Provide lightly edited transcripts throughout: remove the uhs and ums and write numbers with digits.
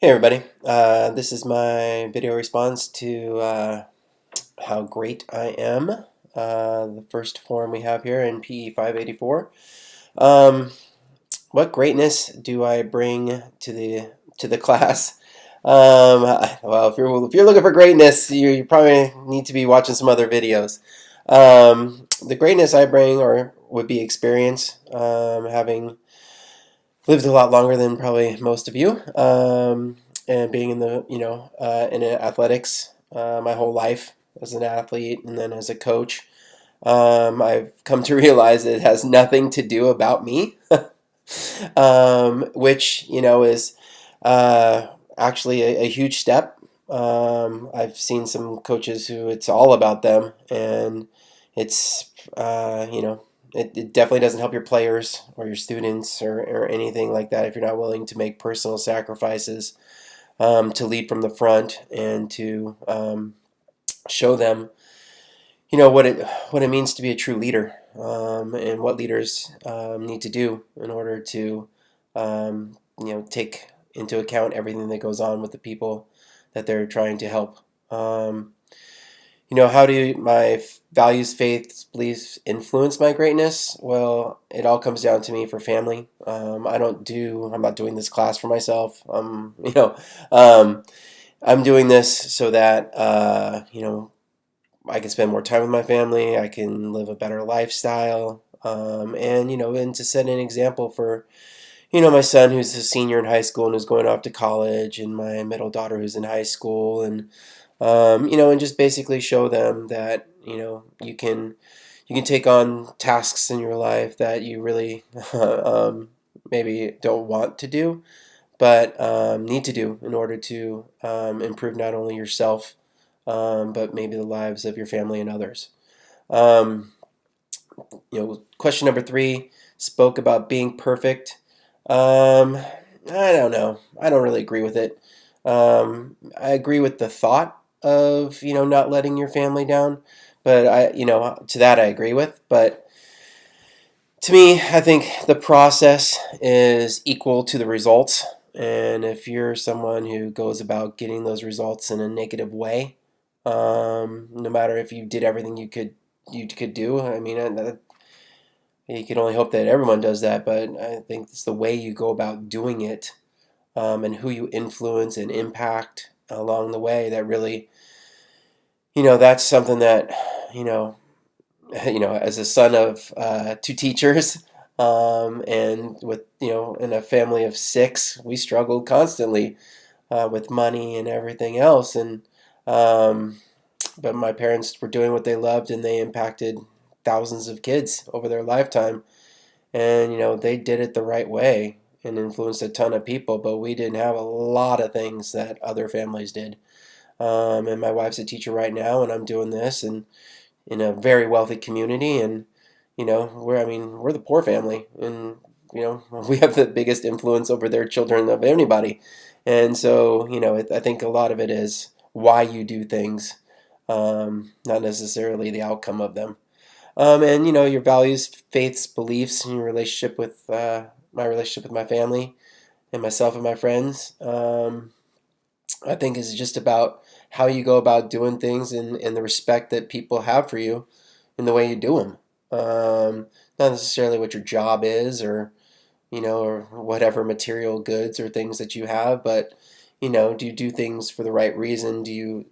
Hey everybody, this is my video response to how great I am, the first form we have here in PE 584. Um, what greatness do I bring to the class? Well, if you're looking for greatness, you probably need to be watching some other videos. The greatness I bring or would be experience, having lived a lot longer than probably most of you, and being in the in athletics my whole life as an athlete and then as a coach. I've come to realize it has nothing to do about me, which is actually a huge step. I've seen some coaches who it's all about them, and it's it definitely doesn't help your players or your students or anything like that if you're not willing to make personal sacrifices, to lead from the front and to show them what it means to be a true leader, and what leaders need to do in order to take into account everything that goes on with the people that they're trying to help. How do my values, faiths, beliefs influence my greatness? Well, it all comes down to me for family. I'm not doing this class for myself. I'm doing this so that I can spend more time with my family. I can live a better lifestyle, and to set an example for my son who's a senior in high school and who's going off to college, and my middle daughter who's in high school, and just basically show them that you can take on tasks in your life that you really maybe don't want to do, but need to do in order to improve not only yourself, but maybe the lives of your family and others. Um, Question number 3 spoke about being perfect. I don't know. I don't really agree with it. I agree with the thought of not letting your family down, but to that I agree with. But to me, I think the process is equal to the results. And if you're someone who goes about getting those results in a negative way, no matter if you did everything you could do, I mean, you can only hope that everyone does that. But I think it's the way you go about doing it, and who you influence and impact along the way that really, that's something that, you know, as a son of two teachers, and with, in a family of 6, we struggled constantly with money and everything else. And um, but my parents were doing what they loved, and they impacted thousands of kids over their lifetime. And they did it the right way and influenced a ton of people. But we didn't have a lot of things that other families did. And my wife's a teacher right now, and I'm doing this, and in a very wealthy community, and we're the poor family, and we have the biggest influence over their children of anybody. And so I think a lot of it is why you do things, not necessarily the outcome of them. And your values, faiths, beliefs, and your relationship with my relationship with my family and myself and my friends, I think is just about how you go about doing things, and the respect that people have for you in the way you do them. Not necessarily what your job is, or whatever material goods or things that you have, but do you do things for the right reason? Do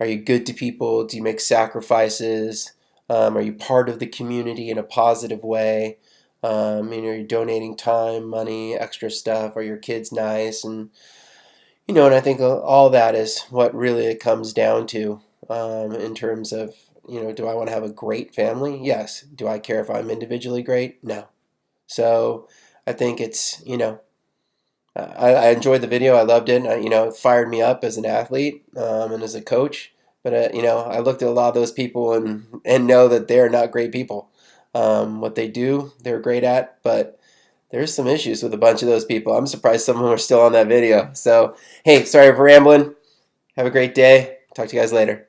are you good to people? Do you make sacrifices? Are you part of the community in a positive way? Are you donating time, money, extra stuff? Are your kids nice? And I think all that is what really it comes down to, in terms of, do I want to have a great family? Yes. Do I care if I'm individually great? No. So I think it's, I enjoyed the video. I loved it. It fired me up as an athlete, and as a coach. But, I looked at a lot of those people, and know that they're not great people. What they do, they're great at, but there's some issues with a bunch of those people. I'm surprised some of them are still on that video. So, hey, sorry for rambling. Have a great day. Talk to you guys later.